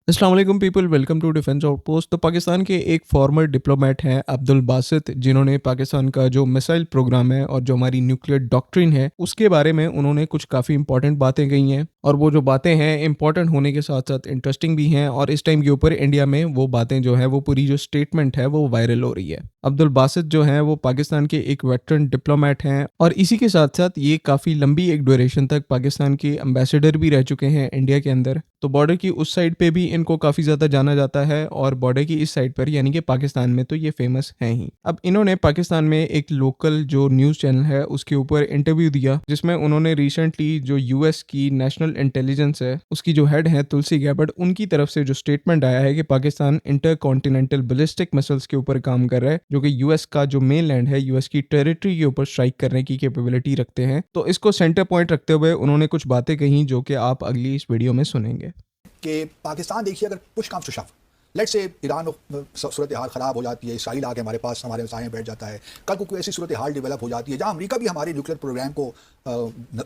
अस्सलाम वालेकुम people, welcome to defence outpost. तो पाकिस्तान के एक फॉर्मर डिप्लोमेट हैं अब्दुल बासित, जिन्होंने पाकिस्तान का जो मिसाइल प्रोग्राम है और जो हमारी न्यूक्लियर डॉक्ट्रिन है उसके बारे में उन्होंने कुछ काफ़ी इंपॉर्टेंट बातें कही हैं। और वो जो बातें हैं इंपॉर्टेंट होने के साथ साथ इंटरेस्टिंग भी हैं, और इस टाइम के ऊपर इंडिया में वो बातें जो है वो पूरी जो स्टेटमेंट है वो वायरल हो रही है। अब्दुल बासित जो हैं वो पाकिस्तान के एक वेटरन डिप्लोमेट हैं, और इसी के साथ साथ ये काफ़ी लंबी एक ड्यूरेशन तक पाकिस्तान के एम्बेसडर भी रह चुके हैं इंडिया के अंदर। तो बॉर्डर की उस साइड पे भी इनको काफ़ी ज़्यादा जाना जाता है, और बॉर्डर की इस साइड पर यानी कि पाकिस्तान में तो ये फेमस हैं ही। अब इन्होंने पाकिस्तान में एक लोकल जो न्यूज़ चैनल है उसके ऊपर इंटरव्यू दिया, जिसमें उन्होंने रिसेंटली जो यूएस की नेशनल इंटेलिजेंस है उसकी जो हेड है तुलसी गैबर्ट, उनकी तरफ से जो स्टेटमेंट आया है कि Pakistan inter continental ballistic missiles के ऊपर काम कर रहा है, जो कि यूएस का जो मेन लैंड है, यूएस की टेरिटरी के ऊपर स्ट्राइक करने की कैपेबिलिटी रखते हैं। तो इसको सेंटर पॉइंट रखते हुए उन्होंने कुछ बातें कही जो कि आप अगली इस वीडियो में सुनेंगे। कि पाकिस्तान देखिए, अगर push comes to shove, let से ईरान सूरत हाल ख़राब हो जाती है, इसराइल आके हमारे पास हमारे सामने बैठ जाता है, कल को कोई ऐसी सूरत हाल डेवलप हो जाती है जहाँ अमेरिका भी हमारे न्यूक्लियर प्रोग्राम को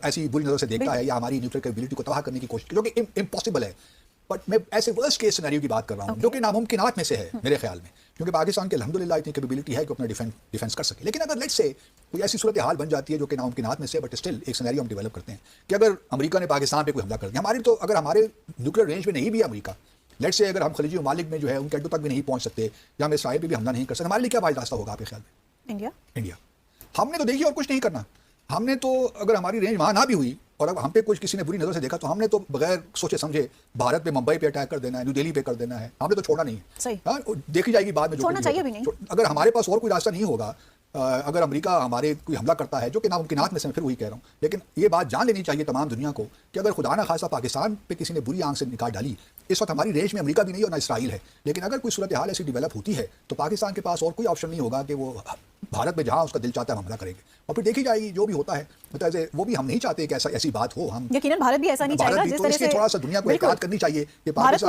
ऐसी बुरी नज़र से देखता है या हमारी न्यूक्लियर कैपेबिलिटी को तबाह करने की कोशिश, जो कि इम्पॉसिबल है। बट मैं ऐसे वर्स्ट केस सिनेरियो की बात कर रहा हूँ जो कि नामुमकिनात में से है मेरे ख्याल में, क्योंकि पाकिस्तान के अल्हम्दुलिल्लाह इतनी कैपेबिलिटी है कि अपना डिफेंस कर सके। लेकिन अगर लेट से कोई ऐसी सूरत हाल बन जाती है जो कि नामुमकिनात में से, बट स्टिल एक सिनेरियो हम डेवलप करते हैं कि अगर अमेरिका ने पाकिस्तान पे कोई हमला कर दिया, हमारी तो अगर हमारे न्यूक्लियर रेंज में नहीं भी अमेरिका, लेट से अगर हम खलीजी ममालिक में जो है उनके अड्डों तक भी नहीं पहुंच सकते या हम इसराइल पे भी हमला नहीं कर सकते, हमारे लिए क्या वाइज रास्ता होगा आपके ख्याल में? इंडिया हमने तो देखिए और कुछ नहीं करना। हमने तो अगर हमारी रेंज वहाँ ना भी हुई और अब हम पे कुछ किसी ने बुरी नज़र से देखा, तो हमने तो बगैर सोचे समझे भारत पे, मुंबई पे अटैक कर देना है, न्यू दिल्ली पे कर देना है, हमने तो छोड़ना नहीं है। हाँ, देखी जाएगी बाद में, छोड़ना चाहिए भी नहीं। अगर हमारे पास और कोई रास्ता नहीं होगा, अगर अमेरिका हमारे कोई हमला करता है, जो कि नामुमकिनात में से, मैं फिर वही कह रहा हूँ, लेकिन ये बात जान लेनी चाहिए तमाम दुनिया को कि अगर खुदा ना खासा पाकिस्तान पे किसी ने बुरी आंख से निकाल डाली, इस वक्त हमारी रेंज में अमेरिका भी नहीं और ना इसराइल है, लेकिन अगर कोई सूरत हाल ऐसी डेवलप होती है तो पाकिस्तान के पास और कोई ऑप्शन नहीं होगा कि वो भारत में जहाँ उसका दिल चाहता है हमला करेंगे, और फिर देखी जाएगी जो भी होता है। मतलब वो भी हम नहीं चाहते कि ऐसी बात हो। हम यकीनन भारत भी ऐसा नहीं चाहेगा, जिस तो तरह से थोड़ा सा दुनिया को एहतियात करनी चाहिए कि भारत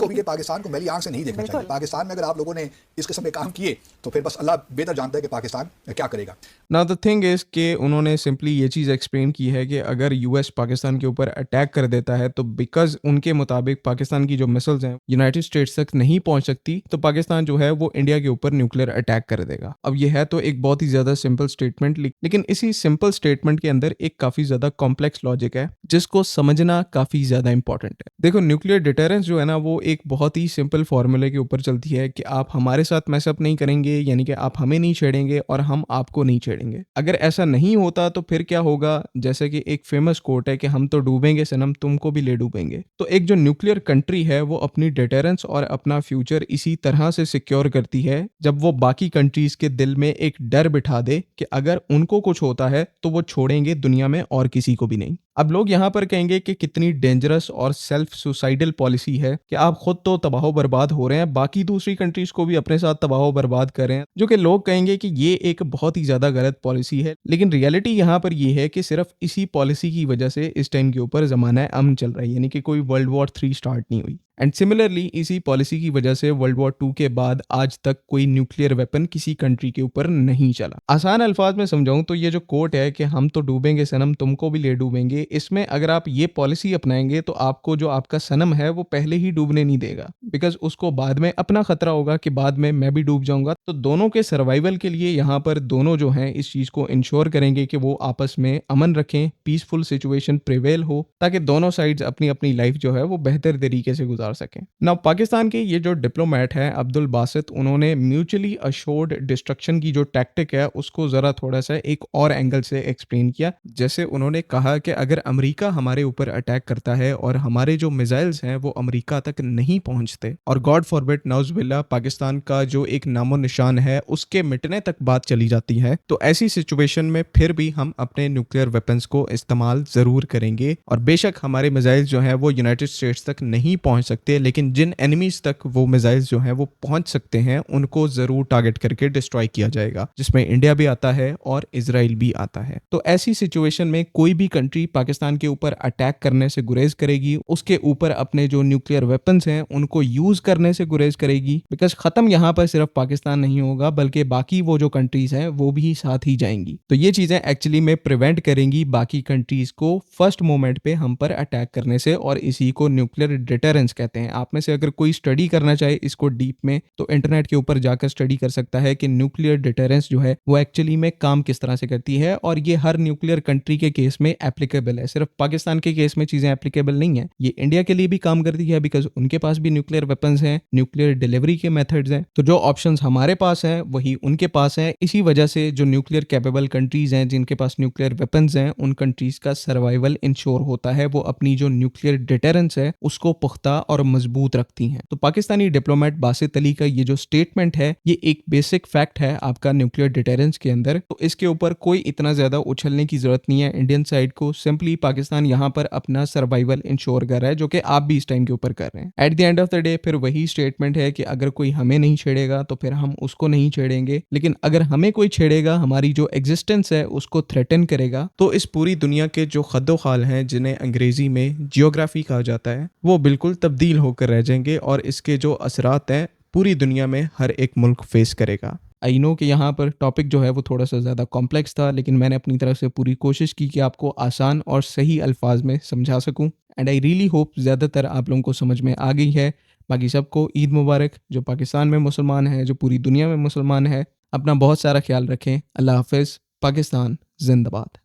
को भी कि पाकिस्तान को मैली आंख से नहीं देखना चाहिए। पाकिस्तान में अगर आप लोगों ने इस किस्म के काम किए तो फिर बस अल्लाह बेहतर जानता है कि पाकिस्तान क्या करेगा। नाउ द थिंग इज कि उन्होंने सिंपली ये चीज़ एक्सप्लेन की है कि अगर यूएस पाकिस्तान के ऊपर अटैक कर देता है तो बिकॉज उनके मुताबिक पाकिस्तान की जो मिसाइल्स हैं यूनाइटेड स्टेट्स तक नहीं पहुंच सकती, तो पाकिस्तान जो है वो इंडिया के ऊपर न्यूक्लियर अटैक कर देगा। अब ये है तो एक बहुत ही ज़्यादा सिंपल स्टेटमेंट, लेकिन इसी सिंपल स्टेटमेंट के अंदर एक काफ़ी ज़्यादा कॉम्प्लेक्स लॉजिक है जिसको समझना काफ़ी ज़्यादा इंपॉर्टेंट है। देखो, न्यूक्लियर डिटरेंस जो है ना वो एक बहुत ही सिंपल फॉर्मूले के ऊपर चलती है कि आप हमारे साथ मैसअप नहीं करेंगे, यानी कि आप हमें नहीं छेड़ेंगे और हम आपको नहीं छेड़ेंगे। अगर ऐसा नहीं होता तो फिर क्या होगा, जैसे कि एक फेमस कोट है कि हम तो डूबेंगे सनम, तुमको भी ले डूबेंगे। तो एक जो न्यूक्लियर कंट्री है वो अपनी डिटरेंस और अपना फ्यूचर इसी तरह से सिक्योर करती है जब वो बाकी कंट्रीज के दिल में एक डर बिठा दे कि अगर उनको कुछ होता है तो वो छोड़ेंगे दुनिया में और किसी को भी नहीं। अब लोग यहाँ पर कहेंगे कि कितनी डेंजरस और सेल्फ सुसाइडल पॉलिसी है कि आप खुद तो तबाह बर्बाद हो रहे हैं, बाकी दूसरी कंट्रीज को भी अपने साथ तबाह बर्बाद कर रहे हैं, जो कि लोग कहेंगे कि ये एक बहुत ही ज्यादा गलत पॉलिसी है। लेकिन रियलिटी यहाँ पर ये है कि सिर्फ इसी पॉलिसी की वजह से इस टाइम के ऊपर जमाना अमन चल रहा है, यानी कि कोई वर्ल्ड वॉर 3 स्टार्ट नहीं हुई। एंड सिमिलरली इसी पॉलिसी की वजह से वर्ल्ड वॉर 2 के बाद आज तक कोई न्यूक्लियर वेपन किसी कंट्री के ऊपर नहीं चला। आसान अल्फाज में समझाऊं तो ये जो कोट है कि हम तो डूबेंगे सनम, तुमको भी ले डूबेंगे, इसमें अगर आप ये पॉलिसी अपनाएंगे तो आपको जो आपका सनम है वो पहले ही डूबने नहीं देगा, बिकॉज उसको बाद में अपना खतरा होगा कि बाद में मैं भी डूब जाऊंगा। तो दोनों के सर्वाइवल के लिए यहाँ पर दोनों जो हैं इस चीज को इंश्योर करेंगे कि वो आपस में अमन रखें, पीसफुल सिचुएशन प्रिवेल हो, ताकि दोनों साइड्स अपनी अपनी लाइफ जो है वो बेहतर तरीके से गुजार सकें। नाउ पाकिस्तान के ये जो डिप्लोमेट है अब्दुल बासित, उन्होंने म्यूचुअली अश्योर्ड डिस्ट्रक्शन की जो टैक्टिक है उसको जरा थोड़ा सा एक और एंगल से एक्सप्लेन किया। जैसे उन्होंने कहा कि अगर अमेरिका हमारे ऊपर अटैक करता है और हमारे जो मिसाइल्स हैं वो अमेरिका तक नहीं पहुंचते और गॉड फॉरबिड नाउजुबिल्लाह पाकिस्तान का जो एक नामो निशान है उसके मिटने तक बात चली जाती है, तो ऐसी सिचुएशन में फिर भी हम अपने न्यूक्लियर वेपन्स को इस्तेमाल जरूर करेंगे। और बेशक हमारे मिसाइल्स जो हैं वो यूनाइटेड स्टेट्स तक नहीं पहुंच सकते, लेकिन जिन एनिमीज तक वो मिसाइल्स जो हैं वो पहुंच सकते हैं उनको जरूर टारगेट करके डिस्ट्रॉय किया जाएगा, जिसमें इंडिया भी आता है और इजराइल भी आता है। तो ऐसी सिचुएशन में कोई भी कंट्री पाकिस्तान के ऊपर अटैक करने से गुरेज करेगी, उसके ऊपर अपने जो न्यूक्लियर वेपन्स हैं उनको यूज़ करने से गुरेज करेगी, बिकॉज ख़त्म यहाँ पर सिर्फ पाकिस्तान नहीं होगा बल्कि बाकी वो जो कंट्रीज़ हैं वो भी साथ ही जाएंगी। तो ये चीज़ें एक्चुअली में प्रिवेंट करेंगी बाकी कंट्रीज़ को फर्स्ट मोमेंट पे हम पर अटैक करने से, और इसी को न्यूक्लियर डिटरेंस कहते हैं। आप में से अगर कोई स्टडी करना चाहे इसको डीप में तो इंटरनेट के ऊपर जाकर स्टडी कर सकता है कि न्यूक्लियर डिटरेंस जो है वो एक्चुअली में काम किस तरह से करती है, और ये हर न्यूक्लियर कंट्री के केस में एप्लीकेबल है। सिर्फ पाकिस्तान के केस में चीज़ें एप्लीकेबल नहीं है, ये इंडिया के लिए भी काम करती है बिकॉज उनके पास भी न्यूक्लियर वेपन्स हैं, न्यूक्लियर डिलीवरी के मेथड्स हैं। तो जो ऑप्शंस हमारे पास हैं वही उनके पास हैं। इसी वजह से जो न्यूक्लियर कैपेबल कंट्रीज हैं जिनके पास न्यूक्लियर वेपन्स हैं उन कंट्रीज का सर्वाइवल इंश्योर होता है, वो अपनी जो न्यूक्लियर डिटरेंस है उसको पुख्ता और मजबूत रखती हैं। तो पाकिस्तानी डिप्लोमेट बासित अली का ये जो स्टेटमेंट है ये एक बेसिक फैक्ट है आपका न्यूक्लियर डिटरेंस के अंदर। तो इसके ऊपर कोई इतना ज्यादा उछलने की जरूरत नहीं है इंडियन साइड को। सिंपली पाकिस्तान यहाँ पर अपना सर्वाइवल इंश्योर कर रहा है, जो कि आप भी इस टाइम के ऊपर कर रहे हैं। At the end of the day फिर वही स्टेटमेंट है कि अगर कोई हमें नहीं छेड़ेगा तो फिर हम उसको नहीं छेड़ेंगे, लेकिन अगर हमें कोई छेड़ेगा, हमारी जो एग्जिस्टेंस है उसको थ्रेटन करेगा, तो इस पूरी दुनिया के जो खद्दो-खाल हैं जिन्हें अंग्रेजी में जियोग्राफी कहा जाता है वो बिल्कुल तब्दील होकर रह जाएंगे, और इसके जो असरात हैं पूरी दुनिया में हर एक मुल्क फेस करेगा। आई नो कि यहाँ पर टॉपिक जो है वो थोड़ा सा ज़्यादा कॉम्प्लेक्स था, लेकिन मैंने अपनी तरफ से पूरी कोशिश की कि आपको आसान और सही अल्फाज में समझा सकूं, एंड आई रियली होप ज़्यादातर आप लोगों को समझ में आ गई है। बाकी सबको ईद मुबारक, जो पाकिस्तान में मुसलमान है, जो पूरी दुनिया में मुसलमान है। अपना बहुत सारा ख्याल रखें। अल्लाह हाफ़िज़। पाकिस्तान जिंदाबाद।